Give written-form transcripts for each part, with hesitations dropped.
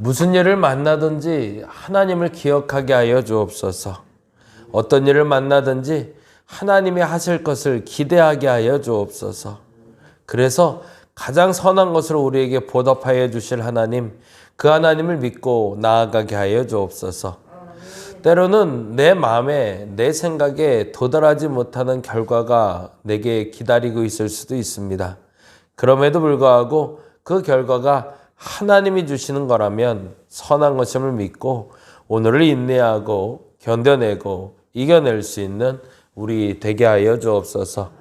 무슨 일을 만나든지 하나님을 기억하게 하여 주옵소서. 어떤 일을 만나든지 하나님이 하실 것을 기대하게 하여 주옵소서. 그래서 가장 선한 것으로 우리에게 보답하여 주실 하나님, 그 하나님을 믿고 나아가게 하여 주옵소서. 때로는 내 마음에, 내 생각에 도달하지 못하는 결과가 내게 기다리고 있을 수도 있습니다. 그럼에도 불구하고 그 결과가 하나님이 주시는 거라면 선한 것임을 믿고 오늘을 인내하고 견뎌내고 이겨낼 수 있는 우리 되게 하여 주옵소서.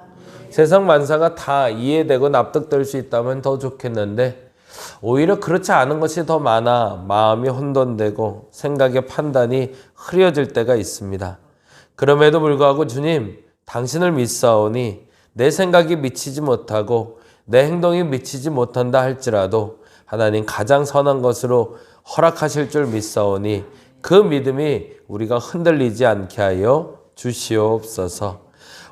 세상 만사가 다 이해되고 납득될 수 있다면 더 좋겠는데 오히려 그렇지 않은 것이 더 많아 마음이 혼돈되고 생각의 판단이 흐려질 때가 있습니다. 그럼에도 불구하고 주님, 당신을 믿사오니 내 생각이 미치지 못하고 내 행동이 미치지 못한다 할지라도 하나님 가장 선한 것으로 허락하실 줄 믿사오니 그 믿음이 우리가 흔들리지 않게 하여 주시옵소서.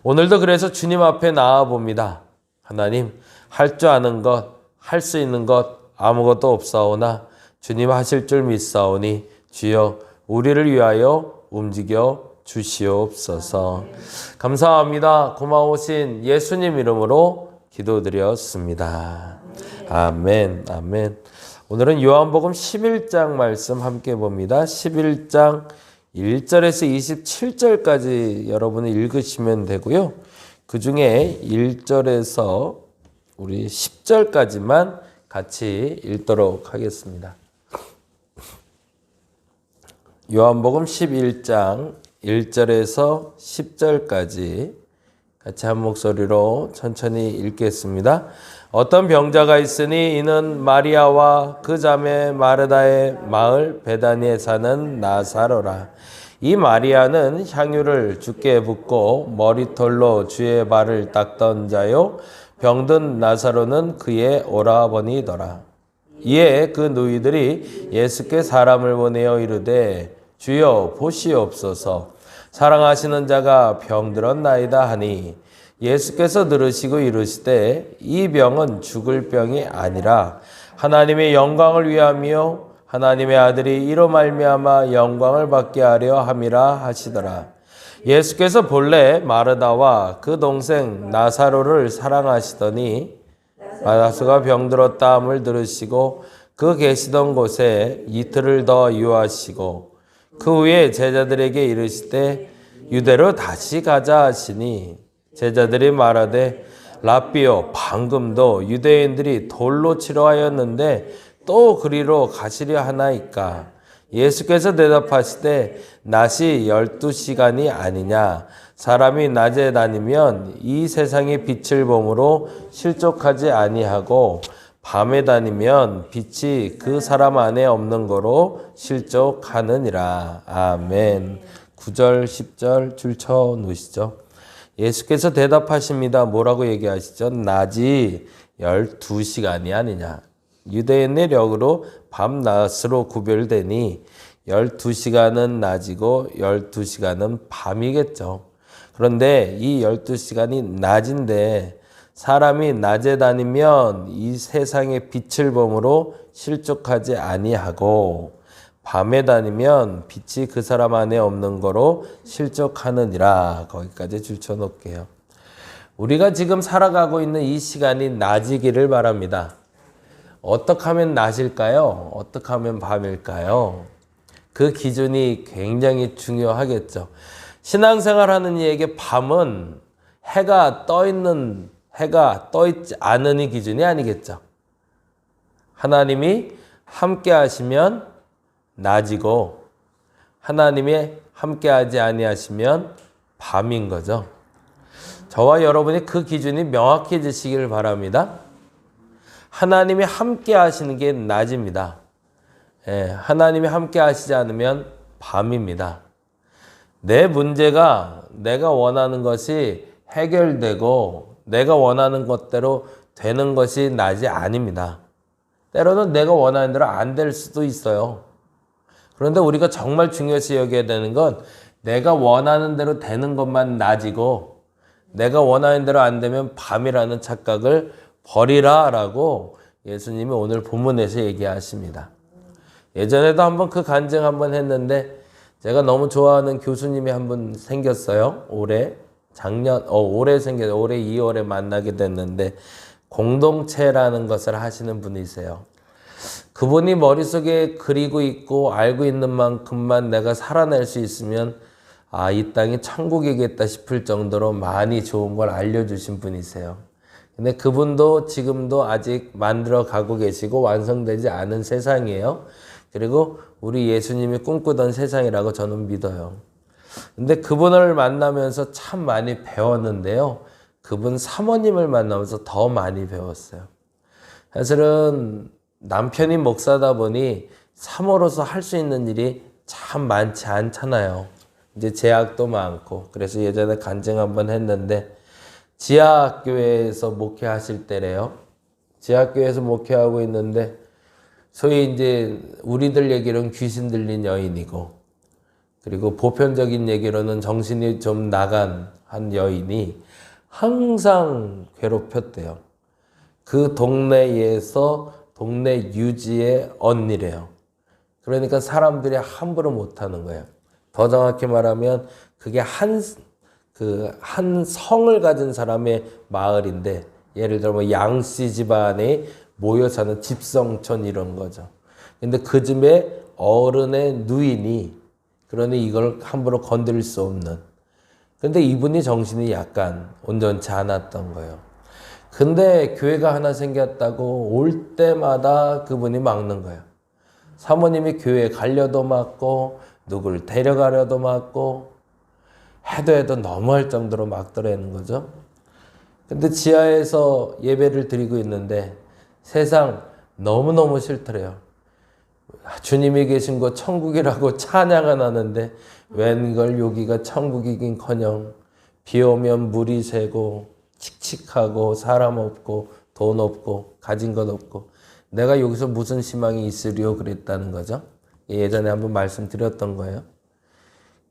오늘도 그래서 주님 앞에 나와 봅니다. 하나님, 할 줄 아는 것, 할 수 있는 것 아무것도 없사오나 주님 하실 줄 믿사오니 주여 우리를 위하여 움직여 주시옵소서. 감사합니다. 고마우신 예수님 이름으로 기도드렸습니다. 아멘, 아멘. 오늘은 요한복음 11장 말씀 함께 봅니다. 11장 1절에서 27절까지 여러분이 읽으시면 되고요. 그 중에 1절에서 우리 10절까지만 같이 읽도록 하겠습니다. 요한복음 11장 1절에서 10절까지 같이 한 목소리로 천천히 읽겠습니다. 어떤 병자가 있으니 이는 마리아와 그 자매 마르다의 마을 베다니에 사는 나사로라. 이 마리아는 향유를 주께 붓고 머리털로 주의 발을 닦던 자요, 병든 나사로는 그의 오라버니더라. 이에 그 누이들이 예수께 사람을 보내어 이르되 주여 보시옵소서, 사랑하시는 자가 병들었나이다 하니 예수께서 들으시고 이르시되 이 병은 죽을 병이 아니라 하나님의 영광을 위하며 하나님의 아들이 이로 말미암아 영광을 받게 하려 함이라 하시더라. 예수께서 본래 마르다와 그 동생 나사로를 사랑하시더니 나사로가 병들었다 함을 들으시고 그 계시던 곳에 이틀을 더 유하시고 그 후에 제자들에게 이르시되 유대로 다시 가자 하시니 제자들이 말하되 랍비요, 방금도 유대인들이 돌로 치러 하였는데 또 그리로 가시려 하나이까? 예수께서 대답하시되 낮이 12시간이 아니냐? 사람이 낮에 다니면 이 세상의 빛을 보므로 실족하지 아니하고 밤에 다니면 빛이 그 사람 안에 없는 거로 실족하느니라. 아멘. 9절 10절 줄 쳐 놓으시죠. 예수께서 대답하십니다. 뭐라고 얘기하시죠? 낮이 12시간이 아니냐. 유대인의 력으로 밤낮으로 구별되니 12시간은 낮이고 12시간은 밤이겠죠. 그런데 이 12시간이 낮인데 사람이 낮에 다니면 이 세상의 빛을 보므로 실족하지 아니하고 밤에 다니면 빛이 그 사람 안에 없는 거로 실족하느니라. 거기까지 줄쳐 놓을게요. 우리가 지금 살아가고 있는 이 시간이 낮이기를 바랍니다. 어떻게 하면 낮일까요? 어떻게 하면 밤일까요? 그 기준이 굉장히 중요하겠죠. 신앙생활하는 이에게 밤은 해가 떠 있지 않으니 기준이 아니겠죠. 하나님이 함께 하시면 낮이고 하나님이 함께하지 아니하시면 밤인 거죠. 저와 여러분이 그 기준이 명확해지시기를 바랍니다. 하나님이 함께 하시는 게 낮입니다. 하나님이 함께 하시지 않으면 밤입니다. 내 문제가 내가 원하는 것이 해결되고 내가 원하는 것대로 되는 것이 낮이 아닙니다. 때로는 내가 원하는 대로 안 될 수도 있어요. 그런데 우리가 정말 중요시 여겨야 되는 건 내가 원하는 대로 되는 것만 낮이고 내가 원하는 대로 안 되면 밤이라는 착각을 버리라라고 예수님이 오늘 본문에서 얘기하십니다. 예전에도 한번 그 간증 한번 했는데 제가 너무 좋아하는 교수님이 한 분 생겼어요. 올해 2월에 만나게 됐는데 공동체라는 것을 하시는 분이세요. 그분이 머릿속에 그리고 있고 알고 있는 만큼만 내가 살아낼 수 있으면 이 땅이 천국이겠다 싶을 정도로 많이 좋은 걸 알려주신 분이세요. 근데 그분도 지금도 아직 만들어 가고 계시고 완성되지 않은 세상이에요. 그리고 우리 예수님이 꿈꾸던 세상이라고 저는 믿어요. 근데 그분을 만나면서 참 많이 배웠는데요. 그분 사모님을 만나면서 더 많이 배웠어요. 사실은 남편이 목사다 보니 사모로서 할 수 있는 일이 참 많지 않잖아요. 이제 제약도 많고. 그래서 예전에 간증 한번 했는데 지하교회에서 목회하실 때래요. 지하교회에서 목회하고 있는데 소위 이제 우리들 얘기로는 귀신 들린 여인이고, 그리고 보편적인 얘기로는 정신이 좀 나간 한 여인이 항상 괴롭혔대요. 그 동네에서 동네 유지의 언니래요. 그러니까 사람들이 함부로 못하는 거예요. 더 정확히 말하면 그게 한 성을 가진 사람의 마을인데, 예를 들어 뭐 양씨 집안에 모여 사는 집성촌 이런 거죠. 근데 그 집에 어른의 누인이, 그러니 이걸 함부로 건드릴 수 없는. 근데 이분이 정신이 약간 온전치 않았던 거예요. 근데 교회가 하나 생겼다고 올 때마다 그분이 막는 거예요. 사모님이 교회에 가려도 막고 누굴 데려가려도 막고 해도 너무할 정도로 막더라는 거죠. 근데 지하에서 예배를 드리고 있는데 세상 너무너무 싫더래요. 주님이 계신 곳 천국이라고 찬양은 하는데 웬걸 여기가 천국이긴커녕 비 오면 물이 새고 칙칙하고 사람 없고 돈 없고 가진 것 없고 내가 여기서 무슨 희망이 있으리요 그랬다는 거죠. 예전에 한번 말씀드렸던 거예요.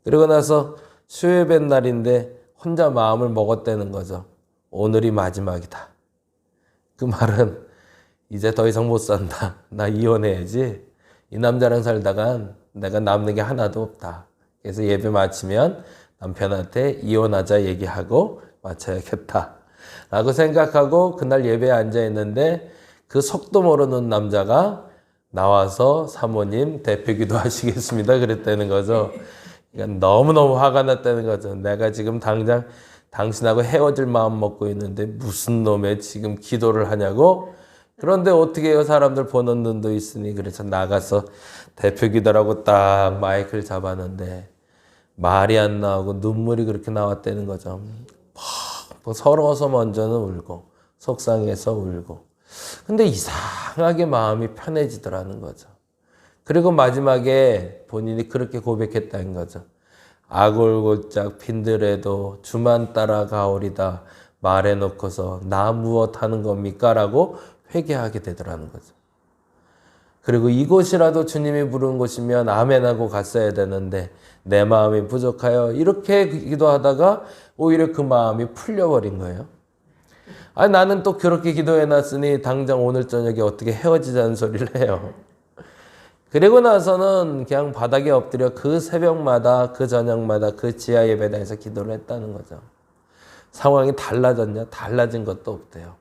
그리고 나서 수요예배 날인데 혼자 마음을 먹었다는 거죠. 오늘이 마지막이다. 그 말은 이제 더 이상 못 산다. 나 이혼해야지. 이 남자랑 살다간 내가 남는 게 하나도 없다. 그래서 예배 마치면 남편한테 이혼하자 얘기하고 마쳐야겠다. 라고 생각하고 그날 예배에 앉아 있는데 그 속도 모르는 남자가 나와서 사모님 대표기도 하시겠습니다. 그랬다는 거죠. 그러니까 너무너무 화가 났다는 거죠. 내가 지금 당장 당신하고 헤어질 마음 먹고 있는데 무슨 놈의 지금 기도를 하냐고. 그런데 어떻게 해요? 사람들 보는 눈도 있으니. 그래서 나가서 대표기도라고 딱 마이크를 잡았는데 말이 안 나오고 눈물이 그렇게 나왔다는 거죠. 뭐 서러워서 먼저는 울고 속상해서 울고. 근데 이상하게 마음이 편해지더라는 거죠. 그리고 마지막에 본인이 그렇게 고백했다는 거죠. 아골골짝 핀들에도 주만 따라가오리다 말해놓고서 나 무엇하는 겁니까? 라고 회개하게 되더라는 거죠. 그리고 이곳이라도 주님이 부른 곳이면 아멘하고 갔어야 되는데 내 마음이 부족하여 이렇게 기도하다가 오히려 그 마음이 풀려버린 거예요. 나는 또 그렇게 기도해놨으니 당장 오늘 저녁에 어떻게 헤어지자는 소리를 해요. 그리고 나서는 그냥 바닥에 엎드려 그 새벽마다 그 저녁마다 그 지하 예배당에서 기도를 했다는 거죠. 상황이 달라졌냐? 달라진 것도 없대요.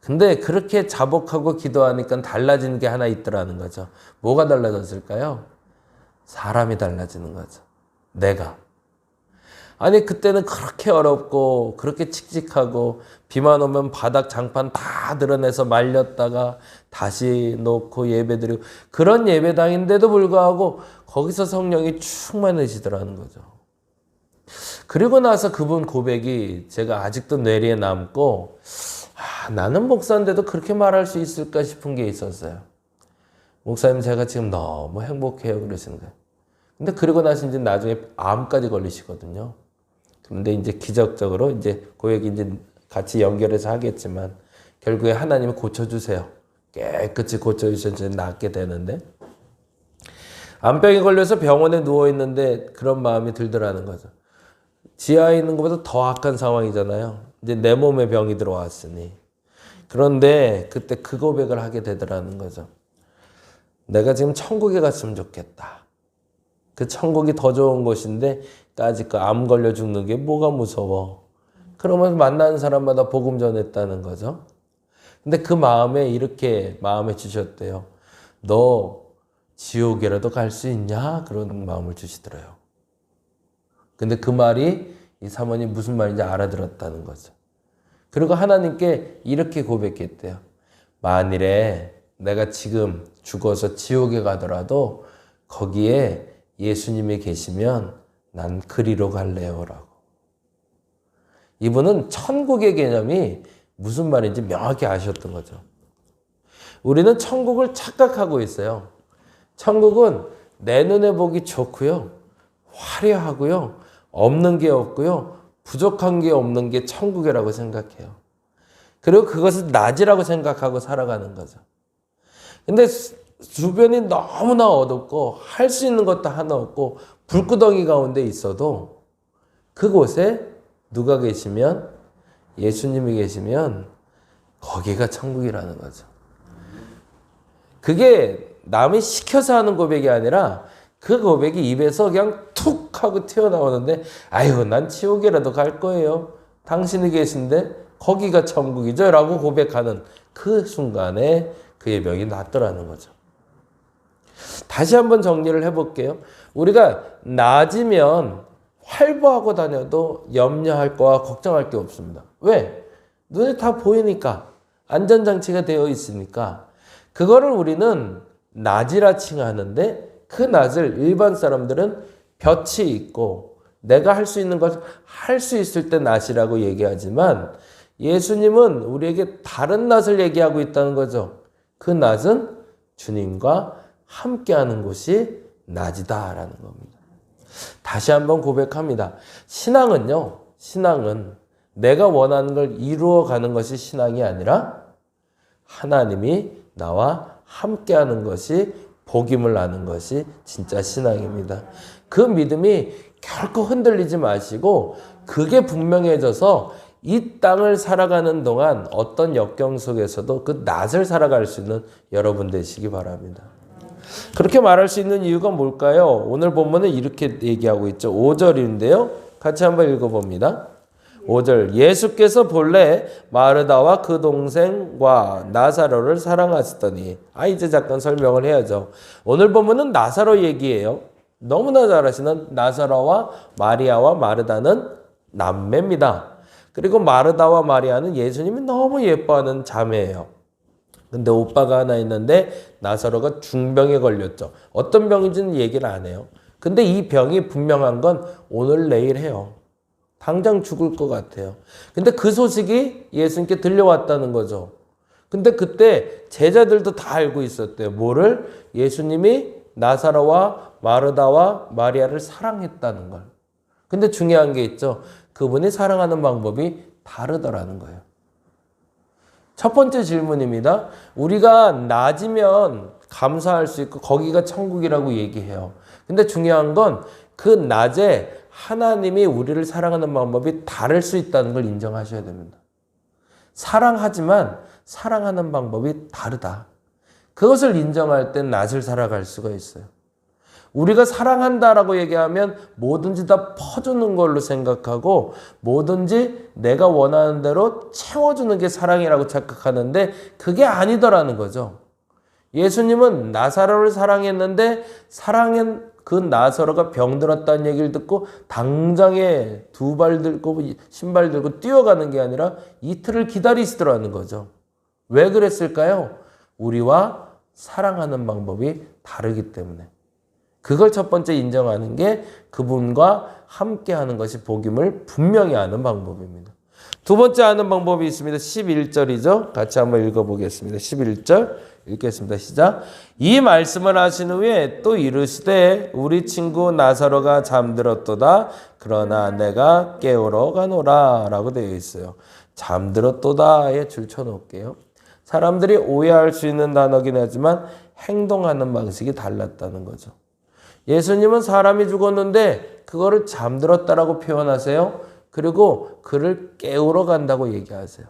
근데 그렇게 자복하고 기도하니까 달라진 게 하나 있더라는 거죠. 뭐가 달라졌을까요? 사람이 달라지는 거죠. 내가. 아니 그때는 그렇게 어렵고 그렇게 칙칙하고 비만 오면 바닥 장판 다 드러내서 말렸다가 다시 놓고 예배드리고 그런 예배당인데도 불구하고 거기서 성령이 충만해지더라는 거죠. 그리고 나서 그분 고백이 제가 아직도 뇌리에 남고 나는 목사인데도 그렇게 말할 수 있을까 싶은 게 있었어요. 목사님 제가 지금 너무 행복해요 그러시는 거예요. 근데 그러고 나서 이제 나중에 암까지 걸리시거든요. 근데 이제 기적적으로 이제 그 얘기 이제 같이 연결해서 하겠지만 결국에 하나님이 고쳐주세요. 깨끗이 고쳐주셔서 낫게 되는데 암병에 걸려서 병원에 누워있는데 그런 마음이 들더라는 거죠. 지하에 있는 것보다 더 악한 상황이잖아요. 이제 내 몸에 병이 들어왔으니. 그런데 그때 그 고백을 하게 되더라는 거죠. 내가 지금 천국에 갔으면 좋겠다. 그 천국이 더 좋은 곳인데 까짓 거 암 걸려 죽는 게 뭐가 무서워. 그러면서 만나는 사람마다 복음 전했다는 거죠. 근데 그 마음에 이렇게 마음에 주셨대요. 너 지옥에라도 갈 수 있냐? 그런 마음을 주시더래요. 근데 그 말이 이 사모님 무슨 말인지 알아들었다는 거죠. 그리고 하나님께 이렇게 고백했대요. 만일에 내가 지금 죽어서 지옥에 가더라도 거기에 예수님이 계시면 난 그리로 갈래요 라고. 이분은 천국의 개념이 무슨 말인지 명확히 아셨던 거죠. 우리는 천국을 착각하고 있어요. 천국은 내 눈에 보기 좋고요. 화려하고요. 없는 게 없고요. 부족한 게 없는 게 천국이라고 생각해요. 그리고 그것을 낮이라고 생각하고 살아가는 거죠. 근데 주변이 너무나 어둡고 할 수 있는 것도 하나 없고 불구덩이 가운데 있어도 그곳에 누가 계시면 예수님이 계시면 거기가 천국이라는 거죠. 그게 남이 시켜서 하는 고백이 아니라 그 고백이 입에서 그냥 툭 하고 튀어나오는데 아유 난 지옥이라도 갈 거예요. 당신이 계신데 거기가 천국이죠 라고 고백하는 그 순간에 그의 병이 낫더라는 거죠. 다시 한번 정리를 해볼게요. 우리가 낮이면 활보하고 다녀도 염려할 거와 걱정할 게 없습니다. 왜? 눈에 다 보이니까 안전장치가 되어 있으니까 그거를 우리는 낮이라 칭하는데 그 낮을 일반 사람들은 볕이 있고 내가 할 수 있는 것을 할 수 있을 때 낮이라고 얘기하지만 예수님은 우리에게 다른 낮을 얘기하고 있다는 거죠. 그 낮은 주님과 함께하는 곳이 낮이다라는 겁니다. 다시 한번 고백합니다. 신앙은요. 신앙은 내가 원하는 걸 이루어가는 것이 신앙이 아니라 하나님이 나와 함께하는 것이 복임을 아는 것이 진짜 신앙입니다. 그 믿음이 결코 흔들리지 마시고 그게 분명해져서 이 땅을 살아가는 동안 어떤 역경 속에서도 그 낮을 살아갈 수 있는 여러분 되시기 바랍니다. 그렇게 말할 수 있는 이유가 뭘까요? 오늘 본문은 이렇게 얘기하고 있죠. 5절인데요. 같이 한번 읽어봅니다. 5절 예수께서 본래 마르다와 그 동생과 나사로를 사랑하시더니 이제 잠깐 설명을 해야죠. 오늘 본문은 나사로 얘기예요. 너무나 잘 아시는 나사로와 마리아와 마르다는 남매입니다. 그리고 마르다와 마리아는 예수님이 너무 예뻐하는 자매예요. 근데 오빠가 하나 있는데 나사로가 중병에 걸렸죠. 어떤 병인지는 얘기를 안 해요. 근데 이 병이 분명한 건 오늘 내일 해요. 당장 죽을 것 같아요. 근데 그 소식이 예수님께 들려왔다는 거죠. 근데 그때 제자들도 다 알고 있었대요. 뭐를? 예수님이 나사로와 마르다와 마리아를 사랑했다는 걸. 근데 중요한 게 있죠. 그분이 사랑하는 방법이 다르더라는 거예요. 첫 번째 질문입니다. 우리가 낮이면 감사할 수 있고 거기가 천국이라고 얘기해요. 근데 중요한 건 그 낮에 하나님이 우리를 사랑하는 방법이 다를 수 있다는 걸 인정하셔야 됩니다. 사랑하지만 사랑하는 방법이 다르다. 그것을 인정할 땐 낮을 살아갈 수가 있어요. 우리가 사랑한다라고 얘기하면 뭐든지 다 퍼주는 걸로 생각하고 뭐든지 내가 원하는 대로 채워주는 게 사랑이라고 착각하는데 그게 아니더라는 거죠. 예수님은 나사로를 사랑했는데 사랑한 그 나사로가 병들었다는 얘기를 듣고 당장에 두 발 들고 신발 들고 뛰어가는 게 아니라 이틀을 기다리시더라는 거죠. 왜 그랬을까요? 우리와 사랑하는 방법이 다르기 때문에. 그걸 첫 번째 인정하는 게 그분과 함께하는 것이 복임을 분명히 아는 방법입니다. 두 번째 아는 방법이 있습니다. 11절이죠. 같이 한번 읽어보겠습니다. 11절 읽겠습니다. 시작. 이 말씀을 하신 후에 또 이르시되 우리 친구 나사로가 잠들었도다. 그러나 내가 깨우러 가노라 라고 되어 있어요. 잠들었도다에 줄 쳐놓을게요. 사람들이 오해할 수 있는 단어긴 하지만 행동하는 방식이 달랐다는 거죠. 예수님은 사람이 죽었는데 그거를 잠들었다라고 표현하세요. 그리고 그를 깨우러 간다고 얘기하세요.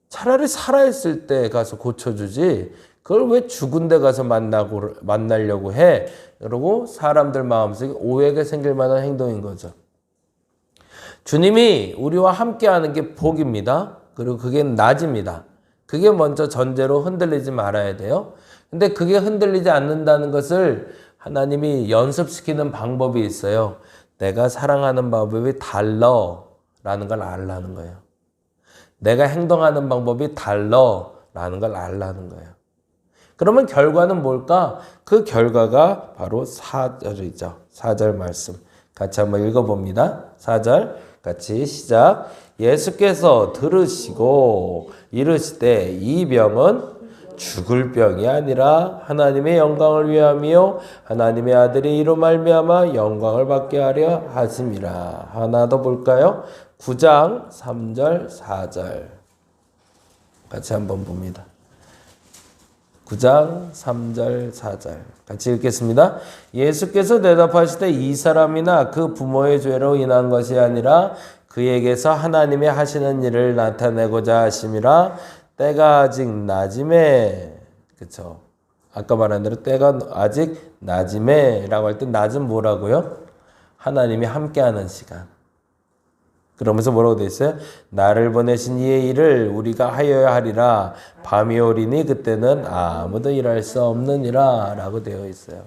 차라리 살아있을 때 가서 고쳐주지 그걸 왜 죽은 데 가서 만나려고 해? 그러고 사람들 마음속에 오해가 생길 만한 행동인 거죠. 주님이 우리와 함께하는 게 복입니다. 그리고 그게 낮입니다. 그게 먼저 전제로 흔들리지 말아야 돼요. 근데 그게 흔들리지 않는다는 것을 하나님이 연습시키는 방법이 있어요. 내가 사랑하는 방법이 달라라는 걸 알라는 거예요. 내가 행동하는 방법이 달라라는 걸 알라는 거예요. 그러면 결과는 뭘까? 그 결과가 바로 4절이죠. 4절 말씀. 같이 한번 읽어봅니다. 4절 같이 시작. 예수께서 들으시고 이르시되 이 병은 죽을 병이 아니라 하나님의 영광을 위함이요 하나님의 아들이 이로 말미암아 영광을 받게 하려 하심이라. 하나 더 볼까요? 9장 3절 4절 같이 한번 봅니다. 9장 3절 4절 같이 읽겠습니다. 예수께서 대답하시되 이 사람이나 그 부모의 죄로 인한 것이 아니라 그에게서 하나님이 하시는 일을 나타내고자 하심이라. 때가 아직 낮음에, 그쵸? 아까 말한 대로 때가 아직 낮음에 라고 할 때 낮은 뭐라고요? 하나님이 함께하는 시간. 그러면서 뭐라고 되어 있어요? 나를 보내신 이의 일을 우리가 하여야 하리라. 밤이 오리니 그때는 아무도 일할 수 없느니라 라고 되어 있어요.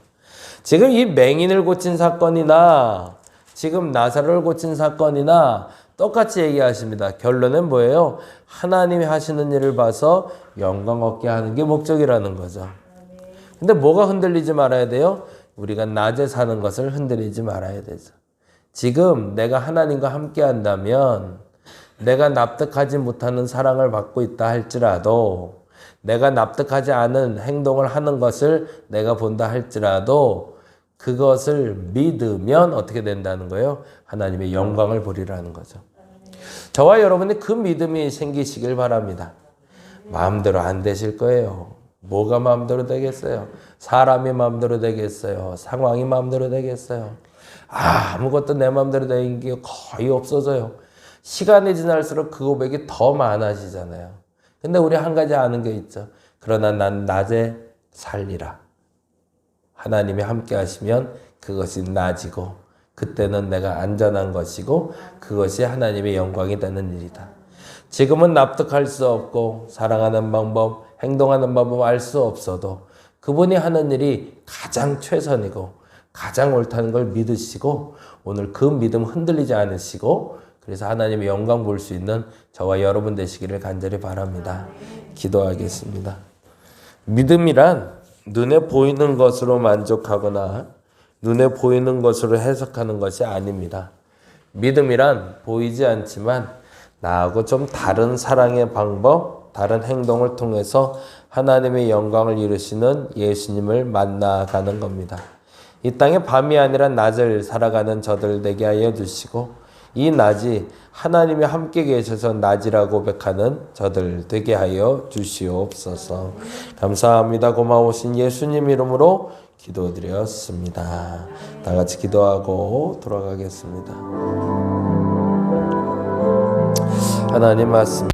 지금 이 맹인을 고친 사건이나 지금 나사로를 고친 사건이나 똑같이 얘기하십니다. 결론은 뭐예요? 하나님이 하시는 일을 봐서 영광 얻게 하는 게 목적이라는 거죠. 근데 뭐가 흔들리지 말아야 돼요? 우리가 낮에 사는 것을 흔들리지 말아야 되죠. 지금 내가 하나님과 함께 한다면 내가 납득하지 못하는 사랑을 받고 있다 할지라도 내가 납득하지 않은 행동을 하는 것을 내가 본다 할지라도 그것을 믿으면 어떻게 된다는 거예요? 하나님의 영광을 보리라는 거죠. 저와 여러분이 그 믿음이 생기시길 바랍니다. 마음대로 안 되실 거예요. 뭐가 마음대로 되겠어요? 사람이 마음대로 되겠어요? 상황이 마음대로 되겠어요? 아무것도 내 마음대로 되는 게 거의 없어져요. 시간이 지날수록 그 고백이 더 많아지잖아요. 근데 우리 한 가지 아는 게 있죠. 그러나 난 낮에 살리라. 하나님이 함께 하시면 그것이 낮이고 그때는 내가 안전한 것이고 그것이 하나님의 영광이 되는 일이다. 지금은 납득할 수 없고 사랑하는 방법, 행동하는 방법 알 수 없어도 그분이 하는 일이 가장 최선이고 가장 옳다는 걸 믿으시고 오늘 그 믿음 흔들리지 않으시고 그래서 하나님의 영광 볼 수 있는 저와 여러분 되시기를 간절히 바랍니다. 기도하겠습니다. 믿음이란 눈에 보이는 것으로 만족하거나 눈에 보이는 것으로 해석하는 것이 아닙니다. 믿음이란 보이지 않지만 나하고 좀 다른 사랑의 방법, 다른 행동을 통해서 하나님의 영광을 이루시는 예수님을 만나가는 겁니다. 이 땅에 밤이 아니라 낮을 살아가는 저들 되게 하여 주시고 이 낮이 하나님이 함께 계셔서 낮이라고 고백하는 저들 되게 하여 주시옵소서. 감사합니다. 고마우신 예수님 이름으로 기도드렸습니다. 다 같이 기도하고 돌아가겠습니다. 하나님 말씀